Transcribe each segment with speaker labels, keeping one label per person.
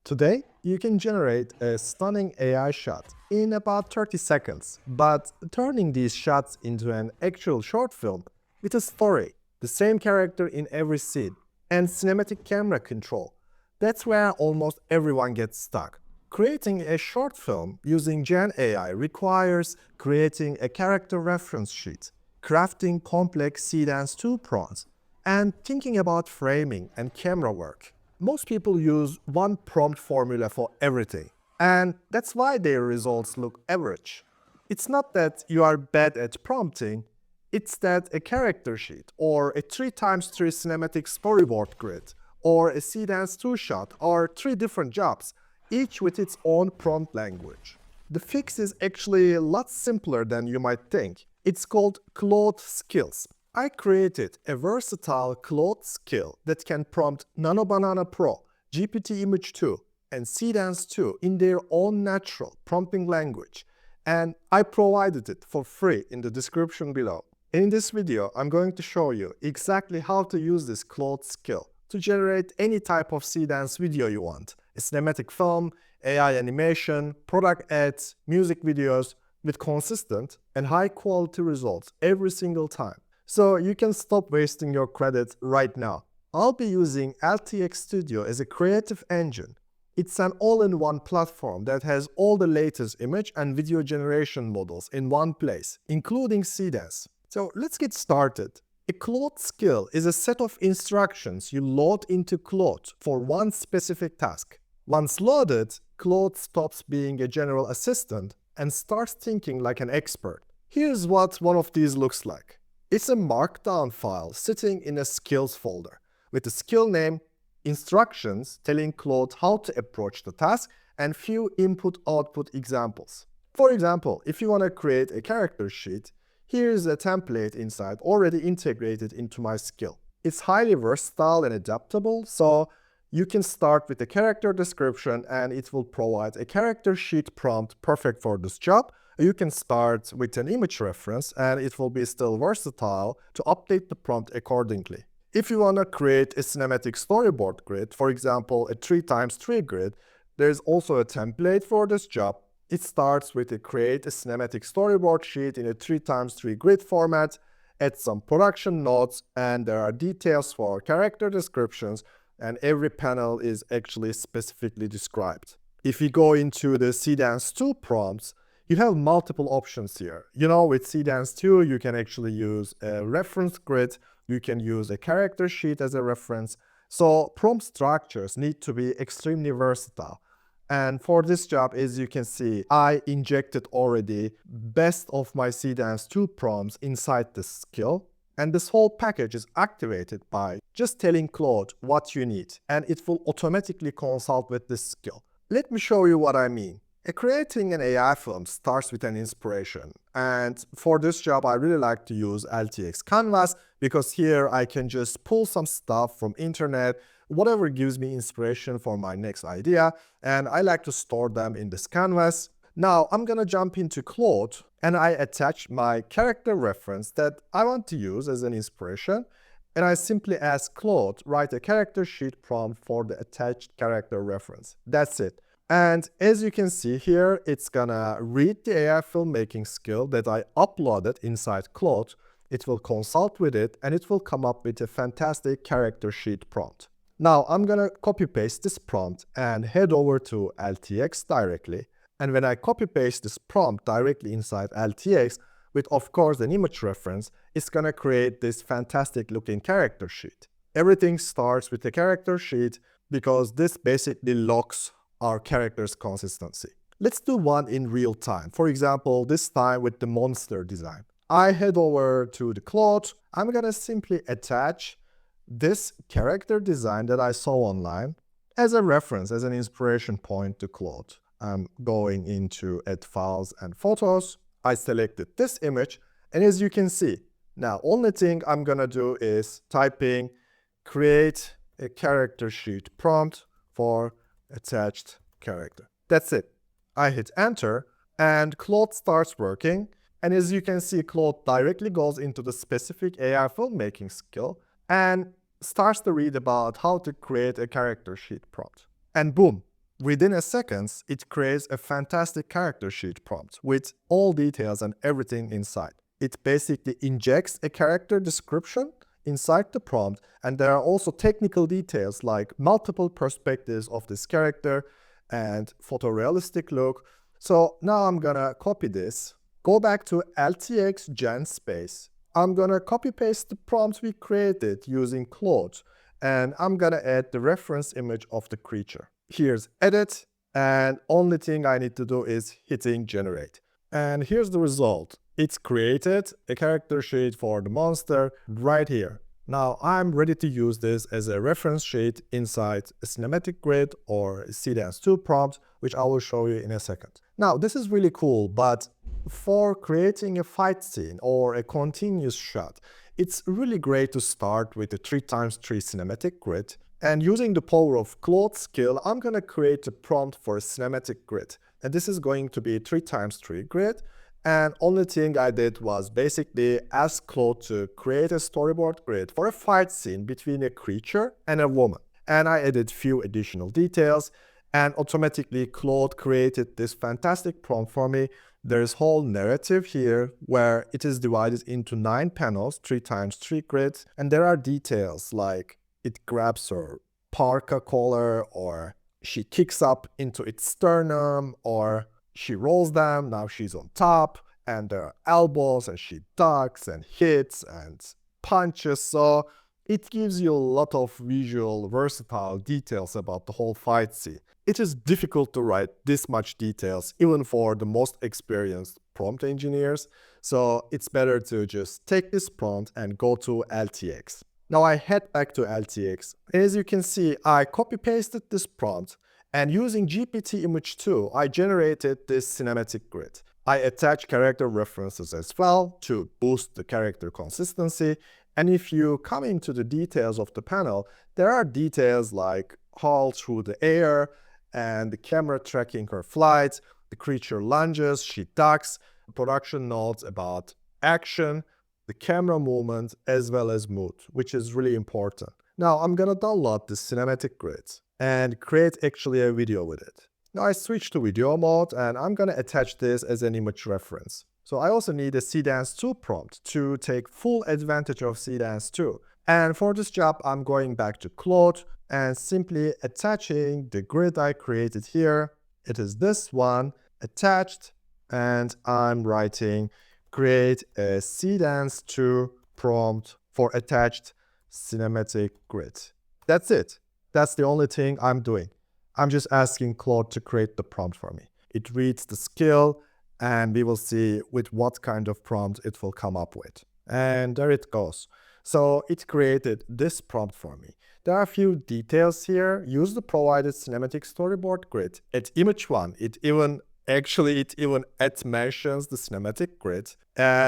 Speaker 1: Today, you can generate a stunning AI shot in about 30 seconds, but turning these shots into an actual short film with a story, the same character in every scene, and cinematic camera control, that's where almost everyone gets stuck. Creating a short film using Gen AI requires creating a character reference sheet, crafting complex Seedance 2 prompts, and thinking about framing and camera work. Most people use one prompt formula for everything, and that's why their results look average. It's not that you are bad at prompting, it's that a character sheet, or a 3x3 cinematic storyboard grid, or a Seedance 2 shot are three different jobs, each with its own prompt language. The fix is actually a lot simpler than you might think. It's called Claude Skills. I created a versatile Claude Skill that can prompt Nano Banana Pro, GPT Image 2, and Seedance 2 in their own natural prompting language, and I provided it for free in the description below. In this video, I'm going to show you exactly how to use this Claude Skill to generate any type of Seedance video you want, a cinematic film, AI animation, product ads, music videos, with consistent and high quality results every single time. So you can stop wasting your credits right now. I'll be using LTX Studio as a creative engine. It's an all-in-one platform that has all the latest image and video generation models in one place, including Seedance. So let's get started. A Claude skill is a set of instructions you load into Claude for one specific task. Once loaded, Claude stops being a general assistant and starts thinking like an expert. Here's what one of these looks like. It's a markdown file sitting in a skills folder with the skill name, instructions telling Claude how to approach the task, and few input-output examples. For example, if you want to create a character sheet, here's a template inside already integrated into my skill. It's highly versatile and adaptable, so you can start with a character description and it will provide a character sheet prompt perfect for this job. You can start with an image reference and it will be still versatile to update the prompt accordingly. If you want to create a cinematic storyboard grid, for example a 3x3 grid, there's also a template for this job. It starts with a create a cinematic storyboard sheet in a 3x3 grid format, add some production notes, and there are details for character descriptions, and every panel is actually specifically described. If we go into the Seedance 2 prompts, you have multiple options here. With Seedance 2, you can actually use a reference grid, you can use a character sheet as a reference. So prompt structures need to be extremely versatile. And for this job, as you can see, I injected already best of my Seedance 2 prompts inside this skill. And this whole package is activated by just telling Claude what you need, and it will automatically consult with this skill. Let me show you what I mean. Creating an AI film starts with an inspiration, and for this job I really like to use LTX Canvas because here I can just pull some stuff from internet, whatever gives me inspiration for my next idea, and I like to store them in this canvas. Now I'm gonna jump into Claude and I attach my character reference that I want to use as an inspiration, and I simply ask Claude write a character sheet prompt for the attached character reference. That's it. And as you can see here, it's gonna read the AI filmmaking skill that I uploaded inside Claude. It will consult with it and it will come up with a fantastic character sheet prompt. Now I'm gonna copy paste this prompt and head over to LTX directly. And when I copy paste this prompt directly inside LTX with of course an image reference, it's gonna create this fantastic looking character sheet. Everything starts with the character sheet because this basically locks our character's consistency. Let's do one in real time. For example, this time with the monster design. I head over to the Claude. I'm gonna simply attach this character design that I saw online as a reference, as an inspiration point to Claude. I'm going into Add Files and Photos. I selected this image, and as you can see, now only thing I'm gonna do is typing create a character sheet prompt for attached character. That's it. I hit enter and Claude starts working, and as you can see, Claude directly goes into the specific AI filmmaking skill and starts to read about how to create a character sheet prompt. And boom, Within a second, it creates a fantastic character sheet prompt with all details and everything inside. It basically injects a character description inside the prompt, and there are also technical details like multiple perspectives of this character and photorealistic look. So now I'm gonna copy this, go back to LTX Gen Space. I'm gonna copy paste the prompt we created using Claude, and I'm gonna add the reference image of the creature. Here's edit, and only thing I need to do is hitting generate. And here's the result. It's created a character sheet for the monster right here. Now I'm ready to use this as a reference sheet inside a cinematic grid or a Seedance 2 prompt, which I will show you in a second. Now this is really cool, but for creating a fight scene or a continuous shot, it's really great to start with a 3x3 cinematic grid. And using the power of Claude Skill, I'm gonna create a prompt for a cinematic grid. And this is going to be a 3x3 grid. And only thing I did was basically ask Claude to create a storyboard grid for a fight scene between a creature and a woman. And I added few additional details, and automatically Claude created this fantastic prompt for me. There's whole narrative here where it is divided into 9 panels, 3x3 grids, and there are details like it grabs her parka collar, or she kicks up into its sternum, or she rolls down, now she's on top, and there are elbows, and she ducks and hits and punches. So it gives you a lot of visual, versatile details about the whole fight scene. It is difficult to write this much details, even for the most experienced prompt engineers. So it's better to just take this prompt and go to LTX. Now I head back to LTX. As you can see, I copy-pasted this prompt, and using GPT Image 2, I generated this cinematic grid. I attach character references as well to boost the character consistency. And if you come into the details of the panel, there are details like haul through the air, and the camera tracking her flight, the creature lunges, she ducks, production notes about action, the camera movement, as well as mood, which is really important. Now I'm gonna download this cinematic grid and create actually a video with it. Now I switch to video mode, and I'm gonna attach this as an image reference. So I also need a Seedance 2 prompt to take full advantage of Seedance 2. And for this job, I'm going back to Claude and simply attaching the grid I created here. It is this one, attached, and I'm writing create a Seedance 2 prompt for attached cinematic grid. That's it. That's the only thing I'm doing. I'm just asking Claude to create the prompt for me. It reads the skill, and we will see with what kind of prompt it will come up with. And there it goes. So it created this prompt for me. There are a few details here. Use the provided cinematic storyboard grid. At image 1, it even mentions the cinematic grid.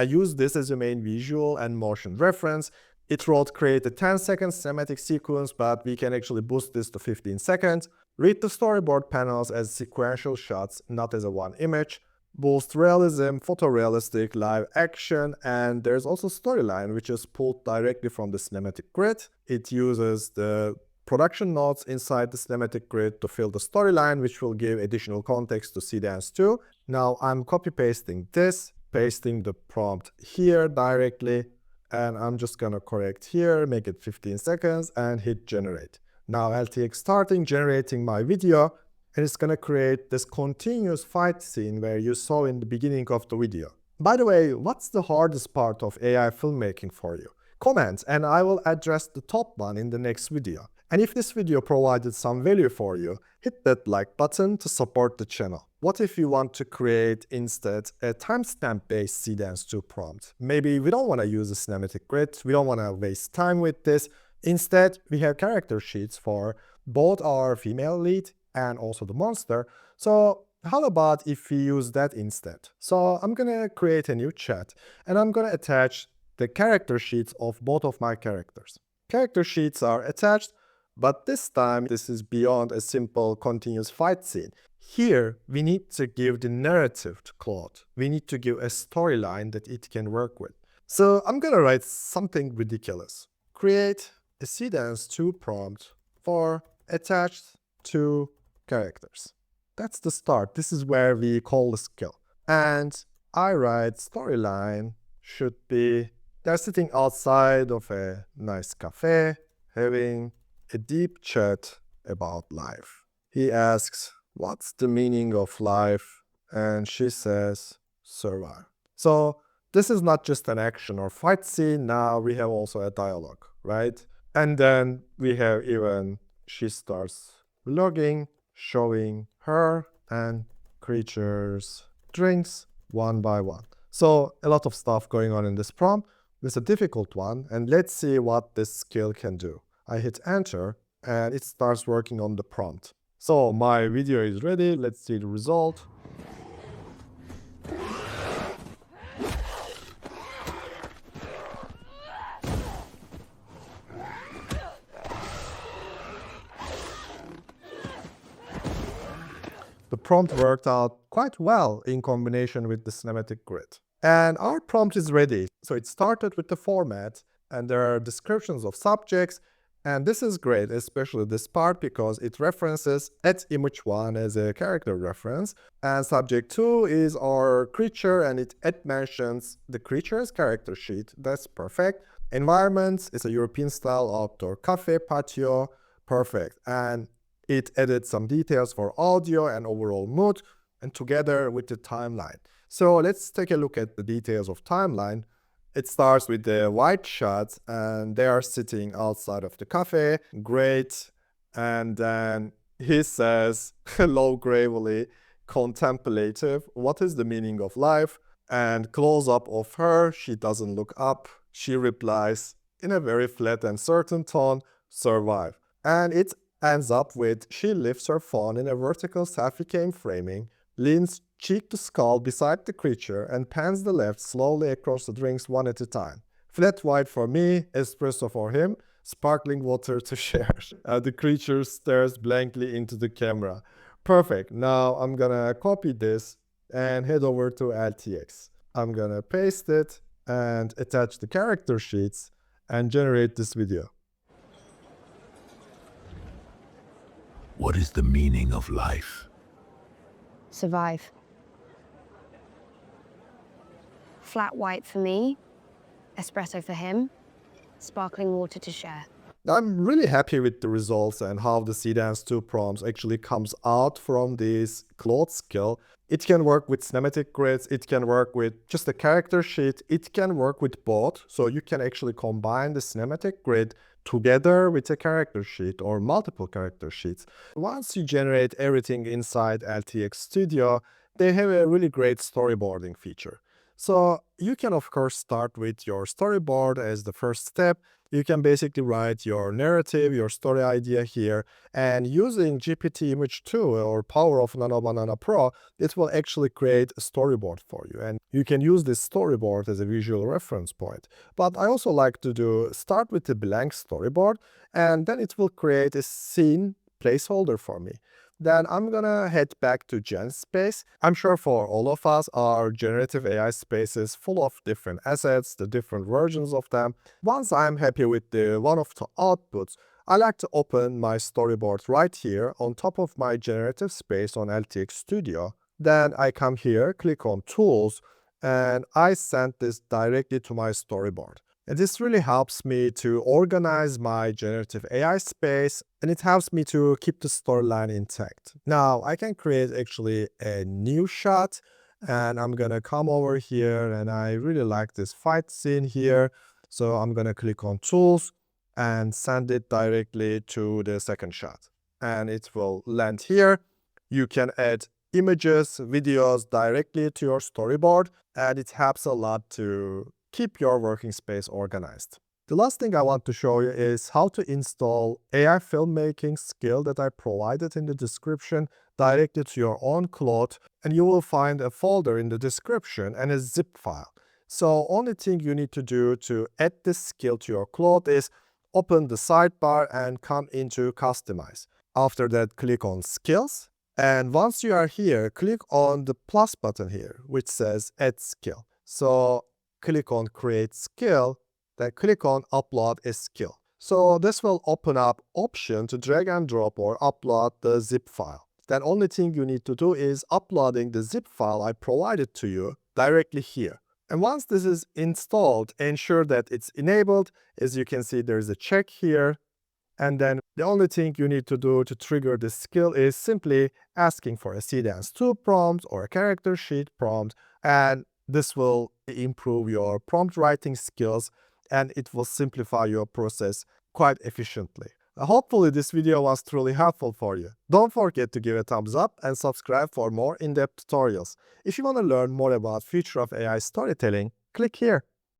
Speaker 1: Use this as a main visual and motion reference. It wrote create a 10-second cinematic sequence, but we can actually boost this to 15 seconds. Read the storyboard panels as sequential shots, not as a one image. Boost realism, photorealistic, live action, and there's also storyline, which is pulled directly from the cinematic grid. It uses the production notes inside the cinematic grid to fill the storyline, which will give additional context to Seedance 2. Now I'm copy-pasting this, pasting the prompt here directly, and I'm just gonna correct here, make it 15 seconds, and hit generate. Now LTX starting generating my video, and it's gonna create this continuous fight scene where you saw in the beginning of the video. By the way, what's the hardest part of AI filmmaking for you? Comment, and I will address the top one in the next video. And if this video provided some value for you, hit that like button to support the channel. What if you want to create instead a timestamp based Seedance 2 prompt? Maybe we don't want to use a cinematic grid, we don't want to waste time with this. Instead, we have character sheets for both our female lead and also the monster. So how about if we use that instead? So I'm gonna create a new chat, and I'm gonna attach the character sheets of both of my characters. Character sheets are attached, but this time this is beyond a simple continuous fight scene. Here we need to give the narrative to Claude. We need to give a storyline that it can work with. So I'm gonna write something ridiculous. Create a Seedance 2 prompt for attached to characters. That's the start. This is where we call the skill. And I write storyline should be they're sitting outside of a nice cafe having a deep chat about life. He asks, "What's the meaning of life?" And she says, "Survive." So this is not just an action or fight scene. Now we have also a dialogue, right? And then we have even she starts vlogging, showing her and creatures drinks one by one. So a lot of stuff going on in this prompt. It's a difficult one, and let's see what this skill can do. I hit enter and it starts working on the prompt. So my video is ready. Let's see the result. The prompt worked out quite well in combination with the cinematic grid. And our prompt is ready. So it started with the format, and there are descriptions of subjects. And this is great, especially this part, because it references at image 1 as a character reference. And subject 2 is our creature, and it mentions the creature's character sheet. That's perfect. Environment is a European style outdoor cafe patio. Perfect. And it added some details for audio and overall mood, and together with the timeline. So let's take a look at the details of timeline. It starts with the wide shots, and they are sitting outside of the cafe. Great. And then he says, low gravely, contemplative, what is the meaning of life? And close up of her, she doesn't look up. She replies in a very flat and certain tone, survive. And it ends up with she lifts her phone in a vertical selfie cam framing, leans cheek to skull beside the creature, and pans the left slowly across the drinks one at a time. Flat white for me, espresso for him, sparkling water to share. The creature stares blankly into the camera. Perfect. Now I'm gonna copy this and head over to LTX. I'm gonna paste it and attach the character sheets and generate this video.
Speaker 2: What is the meaning of life?
Speaker 3: Survive. Flat white for me, espresso for him, sparkling water to share.
Speaker 1: I'm really happy with the results and how the Seedance 2 prompts actually comes out from this Claude Skill. It can work with cinematic grids, it can work with just a character sheet, it can work with both. So you can actually combine the cinematic grid together with a character sheet or multiple character sheets. Once you generate everything inside LTX Studio, they have a really great storyboarding feature. So you can of course start with your storyboard as the first step. You can basically write your narrative, your story idea here, and using GPT Image 2 or power of Nano Banana Pro, it will actually create a storyboard for you. And you can use this storyboard as a visual reference point. But I also like to start with a blank storyboard, and then it will create a scene placeholder for me. Then I'm gonna head back to Gen Space. I'm sure for all of us, our generative AI space is full of different assets, the different versions of them. Once I'm happy with the one of the outputs, I like to open my storyboard right here on top of my generative space on LTX Studio. Then I come here, click on Tools, and I send this directly to my storyboard. And this really helps me to organize my generative AI space, and it helps me to keep the storyline intact. Now I can create actually a new shot, and I'm gonna come over here, and I really like this fight scene here. So I'm gonna click on Tools and send it directly to the second shot. And it will land here. You can add images, videos directly to your storyboard, and it helps a lot to keep your working space organized. The last thing I want to show you is how to install AI filmmaking skill that I provided in the description directly to your own Claude, and you will find a folder in the description and a zip file. So only thing you need to do to add this skill to your Claude is open the sidebar and come into Customize. After that, click on Skills, and once you are here, click on the plus button here, which says Add Skill. So click on Create Skill, then click on Upload a Skill. So this will open up option to drag and drop or upload the zip file. then only thing you need to do is uploading the zip file I provided to you directly here. And once this is installed, ensure that it's enabled. As you can see, there's a check here. And then the only thing you need to do to trigger this skill is simply asking for a Seedance 2 prompt or a character sheet prompt. And this will improve your prompt writing skills and it will simplify your process quite efficiently. Hopefully this video was truly helpful for you. Don't forget to give a thumbs up and subscribe for more in-depth tutorials. If you want to learn more about future of AI storytelling, click here.